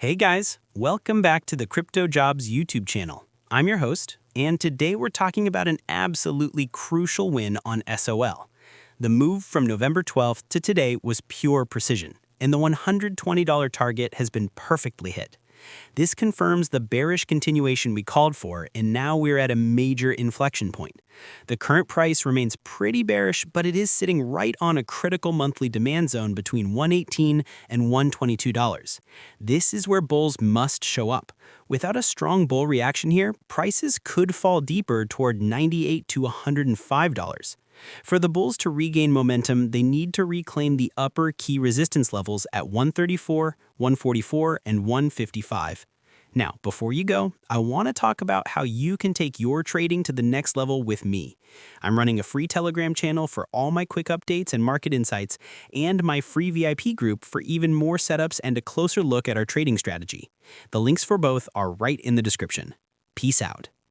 Hey guys, welcome back to the CryptoJobs YouTube channel. I'm your host, and today we're talking about an absolutely crucial win on SOL. The move from November 12th to today was pure precision, and the $120 target has been perfectly hit. This confirms the bearish continuation we called for, and now we're at a major inflection point. The current price remains pretty bearish, but it is sitting right on a critical monthly demand zone between $118 and $122. This is where bulls must show up. Without a strong bull reaction here, prices could fall deeper toward $98 to $105. For the bulls to regain momentum, they need to reclaim the upper key resistance levels at 134, 144, and 155. Now, before you go, I want to talk about how you can take your trading to the next level with me. I'm running a free Telegram channel for all my quick updates and market insights, and my free VIP group for even more setups and a closer look at our trading strategy. The links for both are right in the description. Peace out.